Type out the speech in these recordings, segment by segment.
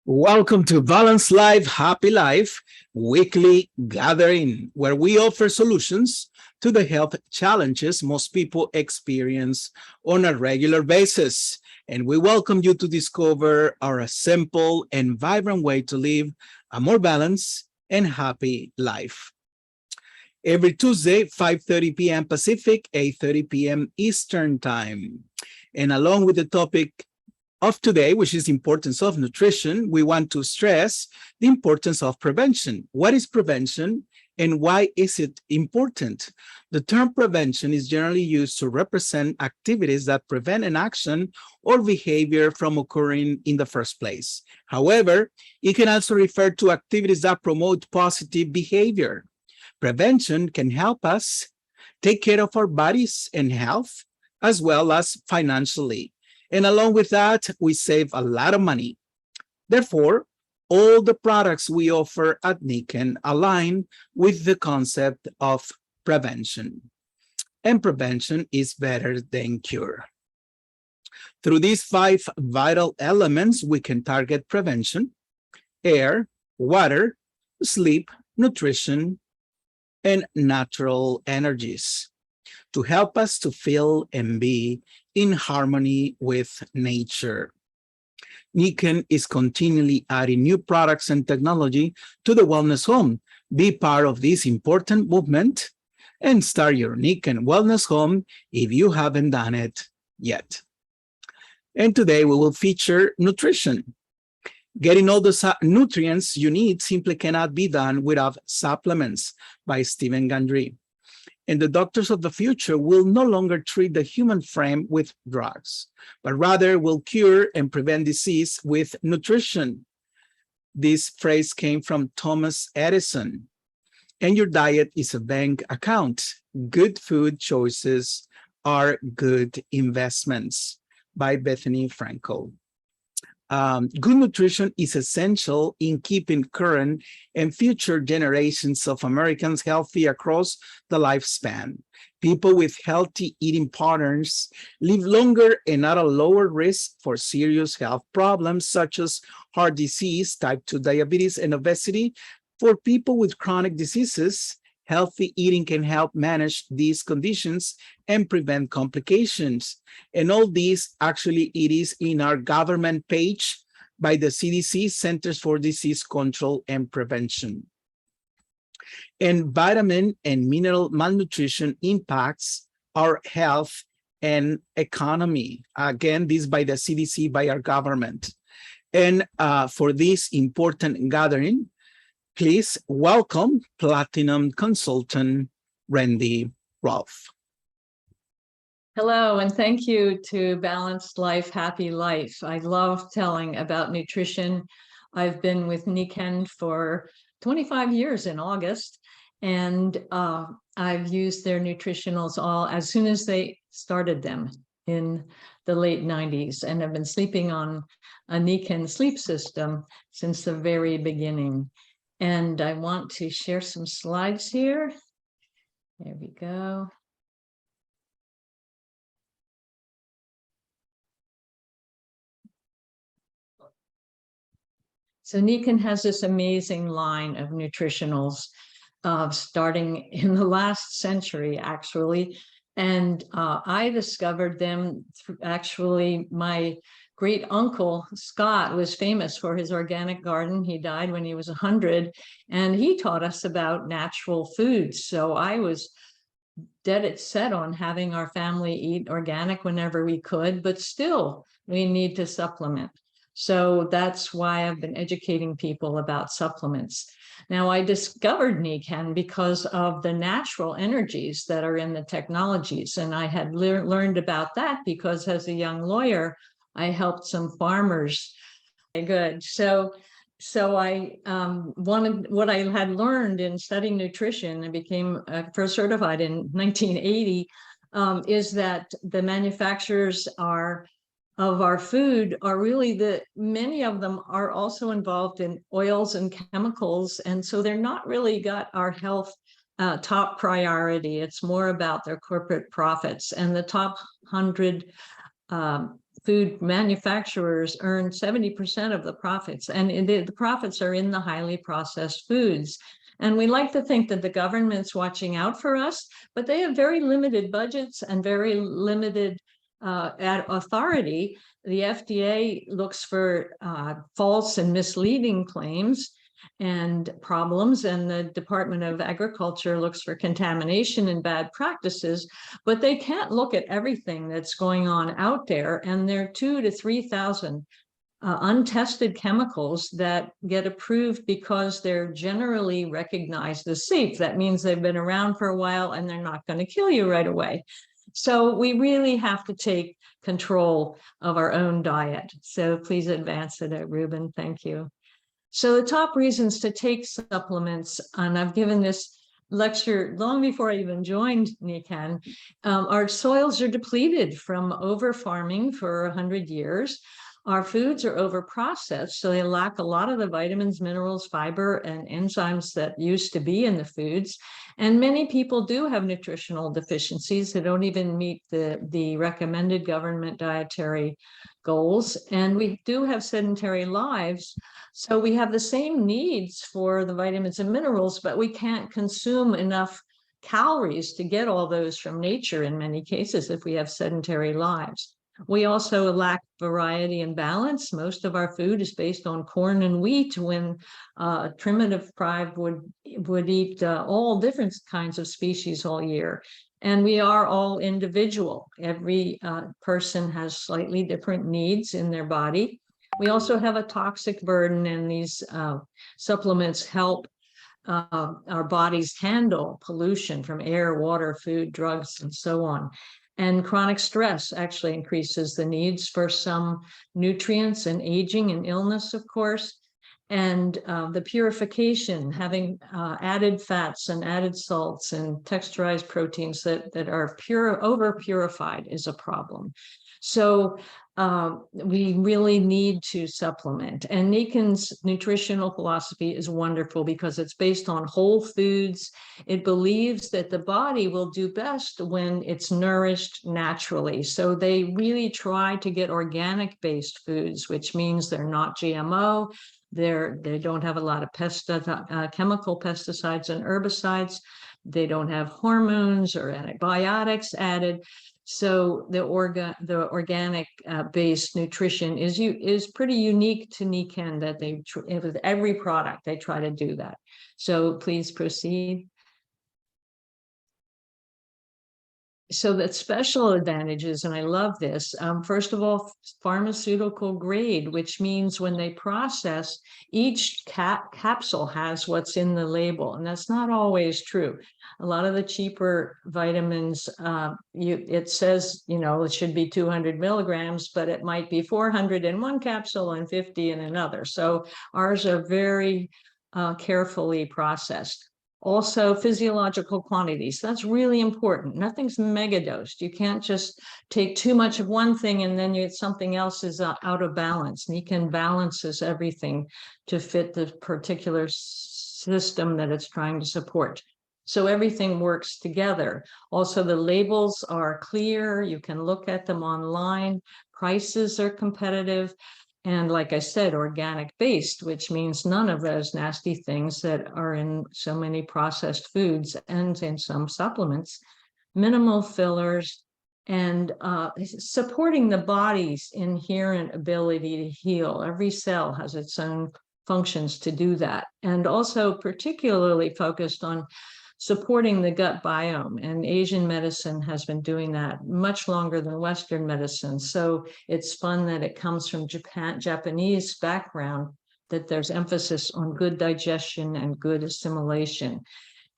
Welcome to Balanced Life, Happy Life weekly gathering, where we offer solutions to the health challenges most people experience on a regular basis. And we welcome you to discover our simple and vibrant way to live a more balanced and happy life. Every Tuesday, 5:30 p.m. Pacific, 8:30 p.m. Eastern Time. And along with the topic of today, which is the importance of nutrition, we want to stress the importance of prevention. What is prevention and why is it important? The term prevention is generally used to represent activities that prevent an action or behavior from occurring in the first place. However, it can also refer to activities that promote positive behavior. Prevention can help us take care of our bodies and health, as well as financially. And along with that, we save a lot of money. Therefore, all the products we offer at Niken align with the concept of prevention. And prevention is better than cure. Through these 5 vital elements, we can target prevention: air, water, sleep, nutrition, and natural energies, to help us to feel and be in harmony with nature. Niken is continually adding new products and technology to the Wellness Home. Be part of this important movement and start your Niken Wellness Home if you haven't done it yet. And today we will feature nutrition. Getting all the nutrients you need simply cannot be done without supplements, by Stephen Gundry. And the doctors of the future will no longer treat the human frame with drugs, but rather will cure and prevent disease with nutrition. This phrase came from Thomas Edison. And your diet is a bank account. Good food choices are good investments, by Bethany Frankel. Good nutrition is essential in keeping current and future generations of Americans healthy across the lifespan. People with healthy eating patterns live longer and at a lower risk for serious health problems such as heart disease, type 2 diabetes, and obesity. For people with chronic diseases, healthy eating can help manage these conditions and prevent complications. And all this, actually, it is in our government page by the CDC, Centers for Disease Control and Prevention. And vitamin and mineral malnutrition impacts our health and economy. Again, this by the CDC, by our government. And for this important gathering, please welcome Platinum Consultant Randy Rolfe. Hello, and thank you to Balanced Life, Happy Life. I love telling about nutrition. I've been with Niken for 25 years in August, and I've used their nutritionals all as soon as they started them in the late 90s, and I've been sleeping on a Niken sleep system since the very beginning. And I want to share some slides here. There we go. So Niken has this amazing line of nutritionals starting in the last century, actually. And I discovered them through, actually, my great uncle, Scott, was famous for his organic garden. He died when he was 100, and he taught us about natural foods. So I was dead set on having our family eat organic whenever we could, but still we need to supplement. So that's why I've been educating people about supplements. Now, I discovered Niken because of the natural energies that are in the technologies. And I had learned about that because as a young lawyer, I helped some farmers. Good. So I wanted what I had learned in studying nutrition and became first certified in 1980 is that the manufacturers of our food are really many of them are also involved in oils and chemicals. And so they're not really got our health top priority. It's more about their corporate profits. And the top 100 food manufacturers earn 70% of the profits, and the profits are in the highly processed foods. And we like to think that the government's watching out for us, but they have very limited budgets and very limited authority. The FDA looks for false and misleading claims and problems, and the Department of Agriculture looks for contamination and bad practices, but they can't look at everything that's going on out there. And there are 2,000 to 3,000 untested chemicals that get approved because they're generally recognized as safe. That means they've been around for a while and they're not going to kill you right away. So we really have to take control of our own diet. So please advance it, Ruben. Thank you. So the top reasons to take supplements, and I've given this lecture long before I even joined Nikan, our soils are depleted from over farming for 100 years. Our foods are over processed, so they lack a lot of the vitamins, minerals, fiber, and enzymes that used to be in the foods. And many people do have nutritional deficiencies that don't even meet the recommended government dietary goals. And we do have sedentary lives, so we have the same needs for the vitamins and minerals, but we can't consume enough calories to get all those from nature in many cases if we have sedentary lives. We also lack variety and balance. Most of our food is based on corn and wheat, when a primitive tribe would eat all different kinds of species all year. And we are all individual. Every person has slightly different needs in their body. We also have a toxic burden, and these supplements help our bodies handle pollution from air, water, food, drugs, and so on. And chronic stress actually increases the needs for some nutrients, and aging and illness, of course. And the purification, having added fats and added salts and texturized proteins that are over purified is a problem. So we really need to supplement. And Nikan's nutritional philosophy is wonderful because it's based on whole foods. It believes that the body will do best when it's nourished naturally. So they really try to get organic-based foods, which means they're not GMO. They don't have a lot of chemical pesticides and herbicides. They don't have hormones or antibiotics added. So the organic based nutrition is pretty unique to Nikan, that with every product they try to do that. So please proceed. So that special advantages, and I love this, first of all, pharmaceutical grade, which means when they process, each capsule has what's in the label, and that's not always true. A lot of the cheaper vitamins, it says, it should be 200 milligrams, but it might be 400 in one capsule and 50 in another. So ours are very carefully processed. Also, physiological quantities. That's really important. Nothing's megadosed. You can't just take too much of one thing and then something else is out of balance. Nikan balances everything to fit the particular system that it's trying to support. So everything works together. Also, the labels are clear. You can look at them online. Prices are competitive. And like I said, organic based, which means none of those nasty things that are in so many processed foods and in some supplements, minimal fillers, and supporting the body's inherent ability to heal. Every cell has its own functions to do that. And also particularly focused on supporting the gut biome, and Asian medicine has been doing that much longer than Western medicine. So it's fun that it comes from Japanese background, that there's emphasis on good digestion and good assimilation.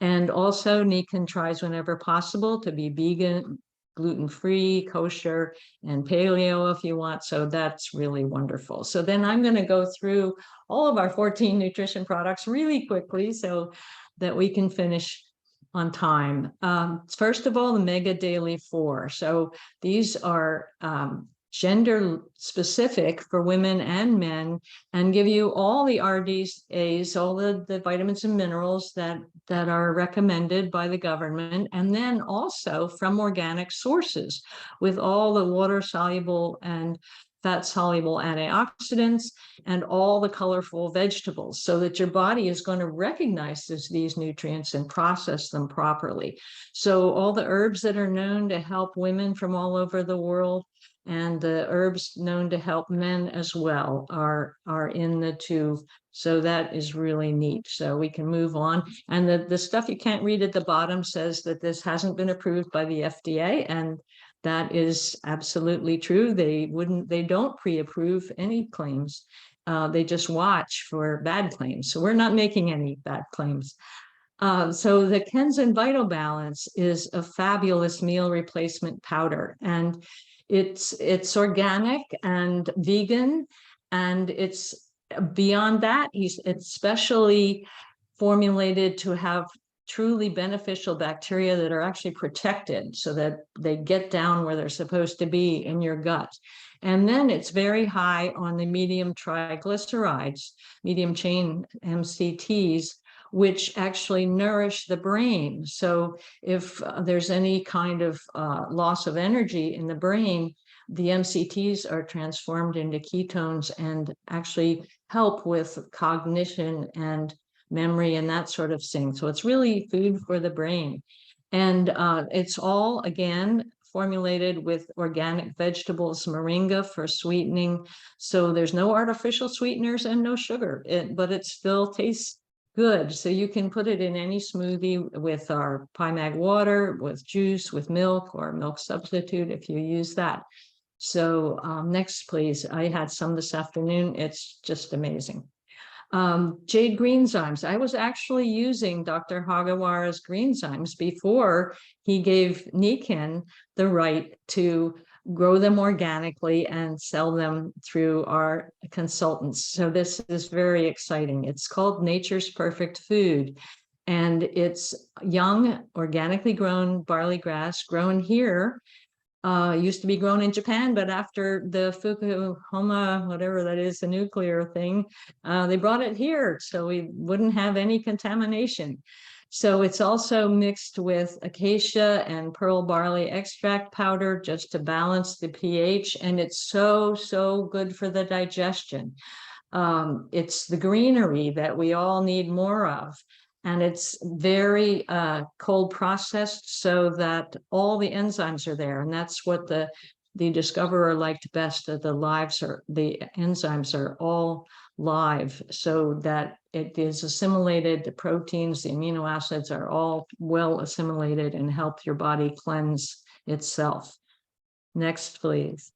And also Nikan tries whenever possible to be vegan, gluten-free, kosher, and paleo if you want. So that's really wonderful. So then I'm going to go through all of our 14 nutrition products really quickly so that we can finish on time. First of all, the Mega Daily 4. So these are gender specific for women and men, and give you all the RDAs, all the vitamins and minerals that are recommended by the government, and then also from organic sources with all the water soluble and fat soluble antioxidants and all the colorful vegetables, so that your body is going to recognize these nutrients and process them properly. So all the herbs that are known to help women from all over the world, and the herbs known to help men as well, are in the tube. So that is really neat. So we can move on. And the stuff you can't read at the bottom says that this hasn't been approved by the FDA, and that is absolutely true. They don't pre-approve any claims. They just watch for bad claims. So we're not making any bad claims. So the Kenshin Vital Balance is a fabulous meal replacement powder, and it's organic and vegan, and it's beyond that. It's specially formulated to have truly beneficial bacteria that are actually protected so that they get down where they're supposed to be in your gut. And then it's very high on the medium triglycerides, medium chain MCTs, which actually nourish the brain. So if there's any kind of loss of energy in the brain, the MCTs are transformed into ketones and actually help with cognition and memory and that sort of thing. So it's really food for the brain. And it's all, again, formulated with organic vegetables, moringa for sweetening. So there's no artificial sweeteners and no sugar, but it still tastes good. So you can put it in any smoothie with our PIMAG water, with juice, with milk, or milk substitute if you use that. So next, please. I had some this afternoon. It's just amazing. Jade Greenzymes. I was actually using Dr. Hagawara's Greenzymes before he gave Nikken the right to grow them organically and sell them through our consultants. So this is very exciting. It's called Nature's Perfect Food, and it's young, organically grown barley grass grown here. Used to be grown in Japan, but after the Fukushima, whatever that is, the nuclear thing, they brought it here so we wouldn't have any contamination. So it's also mixed with acacia and pearl barley extract powder just to balance the pH, and it's so good for the digestion. It's the greenery that we all need more of. And it's very cold processed so that all the enzymes are there. And that's what the discoverer liked best, that the enzymes are all live, so that it is assimilated, the proteins, the amino acids are all well assimilated and help your body cleanse itself. Next, please.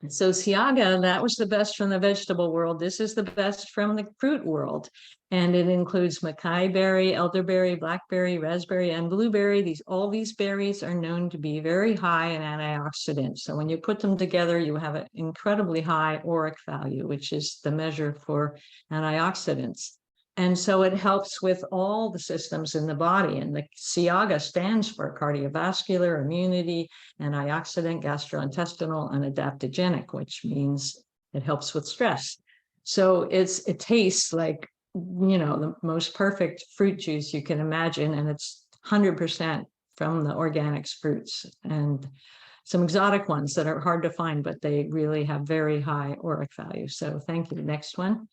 So Siaga, that was the best from the vegetable world. This is the best from the fruit world. And it includes Mackay berry, elderberry, blackberry, raspberry, and blueberry. All these berries are known to be very high in antioxidants. So when you put them together, you have an incredibly high ORAC value, which is the measure for antioxidants. And so it helps with all the systems in the body. And the Siaga stands for cardiovascular, immunity, antioxidant, gastrointestinal, and adaptogenic, which means it helps with stress. So it tastes like, you know, the most perfect fruit juice you can imagine. And it's 100% from the organics fruits, and some exotic ones that are hard to find, but they really have very high ORAC value. So thank you. Next one.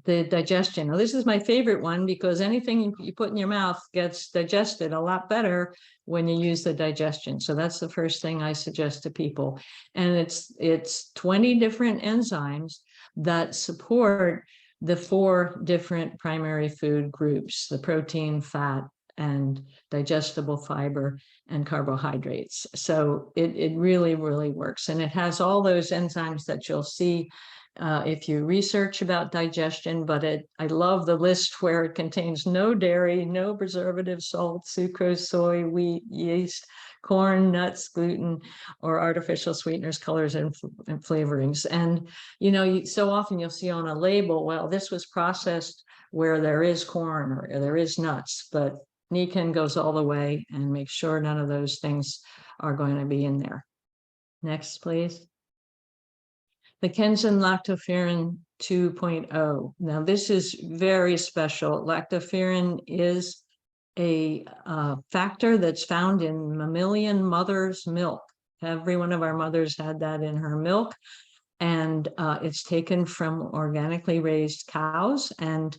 The digestion. Now, this is my favorite one because anything you put in your mouth gets digested a lot better when you use the digestion. So that's the first thing I suggest to people. And it's 20 different enzymes that support the 4 different primary food groups: the protein, fat, and digestible fiber and carbohydrates. So it really works. And it has all those enzymes that you'll see if you research about digestion, but I love the list where it contains no dairy, no preservative, salt, sucrose, soy, wheat, yeast, corn, nuts, gluten, or artificial sweeteners, colors, and flavorings. And, you know, so often you'll see on a label, well, this was processed where there is corn or there is nuts, but Nikken goes all the way and makes sure none of those things are going to be in there. Next, please. The Kenshin lactoferrin 2.0. Now, this is very special. Lactoferrin is a factor that's found in mammalian mother's milk. Every one of our mothers had that in her milk, and it's taken from organically raised cows, and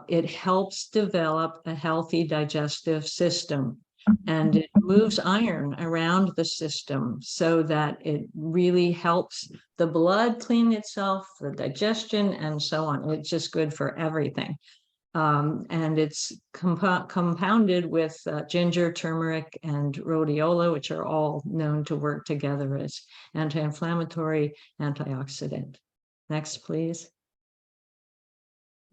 it helps develop a healthy digestive system. And it moves iron around the system so that it really helps the blood clean itself, the digestion, and so on. It's just good for everything. And it's compounded with ginger, turmeric, and rhodiola, which are all known to work together as anti-inflammatory, antioxidant. Next, please.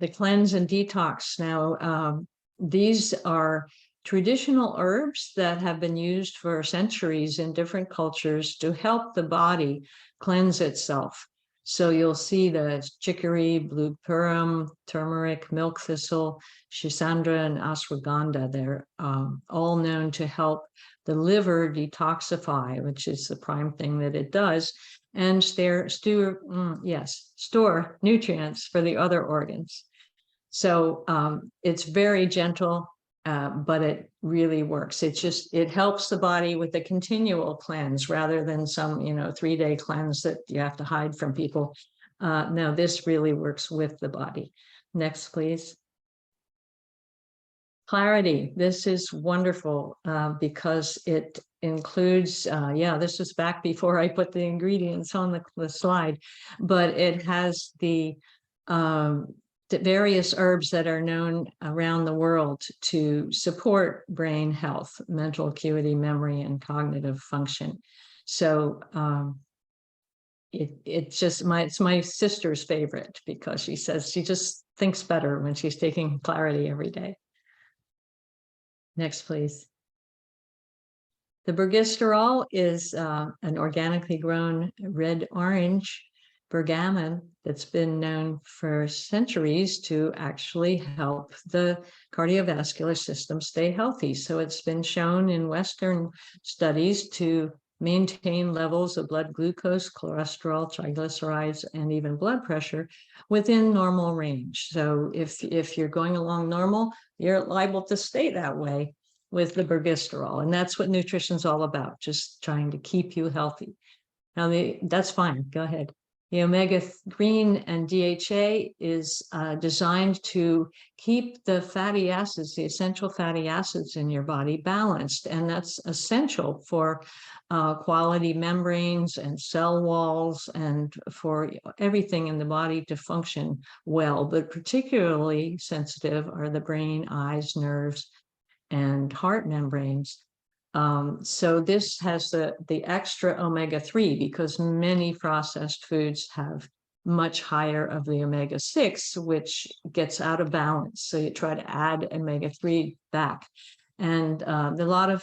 The cleanse and detox. Now, these are traditional herbs that have been used for centuries in different cultures to help the body cleanse itself. So you'll see the chicory, blue purum, turmeric, milk thistle, schisandra, and ashwagandha. They're all known to help the liver detoxify, which is the prime thing that it does, and store nutrients for the other organs. So it's very gentle, but it really works. It helps the body with a continual cleanse rather than some 3-day cleanse that you have to hide from people. No, this really works with the body. Next, please. Clarity. This is wonderful because it includes, this was back before I put the ingredients on the slide, but it has the various herbs that are known around the world to support brain health, mental acuity, memory, and cognitive function. So it's my sister's favorite because she says she just thinks better when she's taking Clarity every day. Next, please. The bergisterol is an organically grown red-orange bergamot that's been known for centuries to actually help the cardiovascular system stay healthy. So it's been shown in Western studies to maintain levels of blood glucose, cholesterol, triglycerides, and even blood pressure within normal range. So if you're going along normal, you're liable to stay that way with the bergisterol. And that's what nutrition's all about, just trying to keep you healthy. Now, that's fine. Go ahead. The omega-3 and DHA is designed to keep the fatty acids, the essential fatty acids in your body balanced. And that's essential for quality membranes and cell walls and for everything in the body to function well. But particularly sensitive are the brain, eyes, nerves, and heart membranes. So this has the extra omega-3 because many processed foods have much higher of the omega-6, which gets out of balance. So you try to add omega-3 back. And a lot of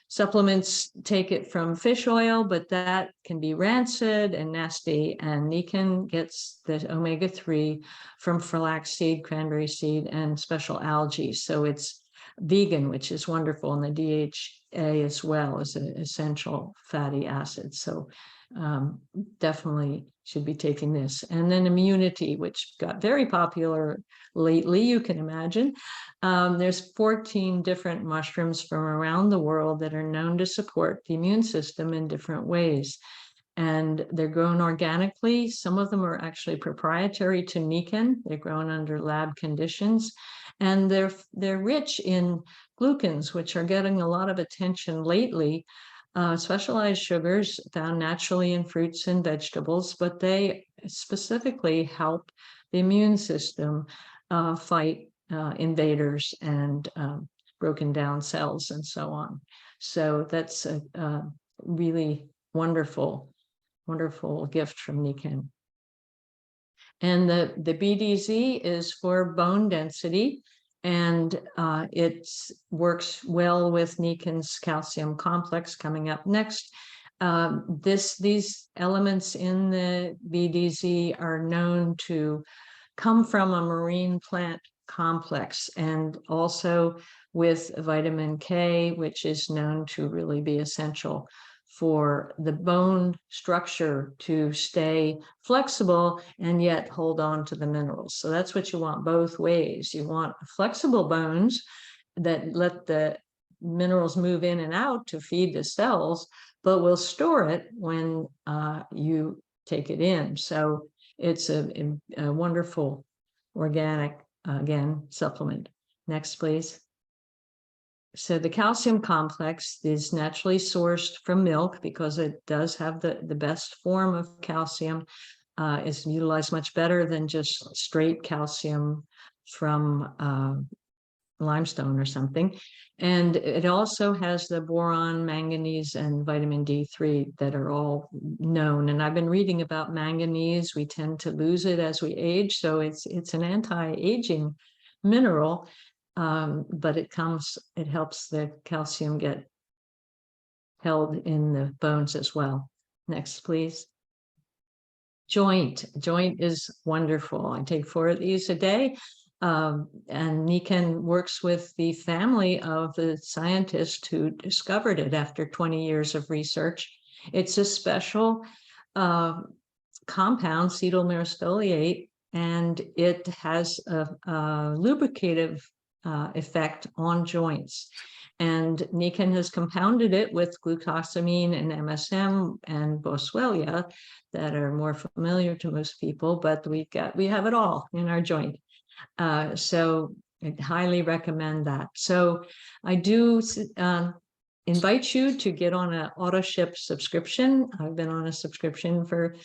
supplements take it from fish oil, but that can be rancid and nasty. And Nikken gets the omega-3 from flaxseed, cranberry seed, and special algae. So it's vegan, which is wonderful, and the DHA as well is an essential fatty acid. So definitely should be taking this. And then immunity, which got very popular lately, you can imagine. There's 14 different mushrooms from around the world that are known to support the immune system in different ways. And they're grown organically. Some of them are actually proprietary to Nikken. They're grown under lab conditions. And they're rich in glucans, which are getting a lot of attention lately. Specialized sugars found naturally in fruits and vegetables, but they specifically help the immune system fight invaders and broken down cells and so on. So that's a really wonderful gift from Nikken. And the BDZ is for bone density, and it works well with Nikken's calcium complex coming up next. These elements in the BDZ are known to come from a marine plant complex, and also with vitamin K, which is known to really be essential for the bone structure to stay flexible and yet hold on to the minerals. So that's what you want both ways. You want flexible bones that let the minerals move in and out to feed the cells, but will store it when you take it in. So it's a wonderful organic, again, supplement. Next, please. So the calcium complex is naturally sourced from milk because it does have the best form of calcium. It's utilized much better than just straight calcium from limestone or something. And it also has the boron, manganese, and vitamin D3 that are all known. And I've been reading about manganese. We tend to lose it as we age. So it's an anti-aging mineral. But it helps the calcium get held in the bones as well. Next, please. Joint is wonderful. I take 4 of these a day. And Nikan works with the family of the scientist who discovered it after 20 years of research. It's a special compound, cetyl myristoyate, and it has a lubricative effect on joints. And Nikan has compounded it with glucosamine and MSM and boswellia that are more familiar to most people, but we have it all in our joint. So I highly recommend that. So I do invite you to get on an auto ship subscription. I've been on a subscription for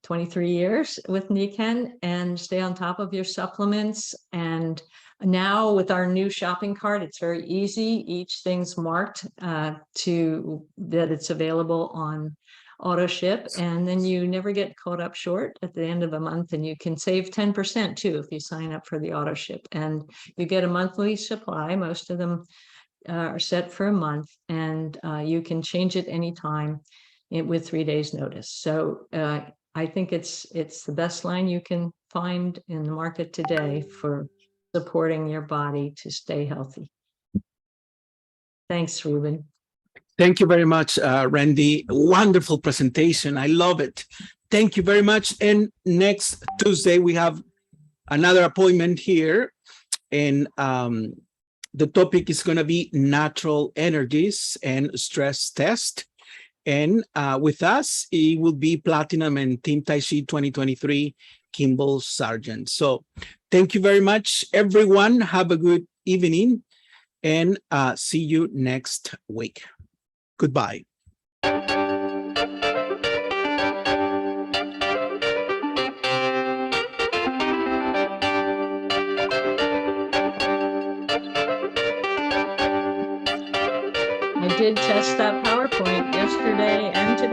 23 years with Nikan, and stay on top of your supplements. And now with our new shopping cart, it's very easy. Each thing's marked that it's available on auto ship, and then you never get caught up short at the end of a month, and you can save 10% too if you sign up for the auto ship, and you get a monthly supply. Most of them are set for a month, and you can change it anytime with 3 days notice. So I think it's the best line you can find in the market today for supporting your body to stay healthy. Thanks, Ruben. Thank you very much, Randy. Wonderful presentation. I love it. Thank you very much. And next Tuesday, we have another appointment here. And the topic is going to be natural energies and stress test. And with us, it will be Platinum and Team Tai Chi 2023, Kimball Sargent. So thank you very much, everyone. Have a good evening, and see you next week. Goodbye. I did test that PowerPoint yesterday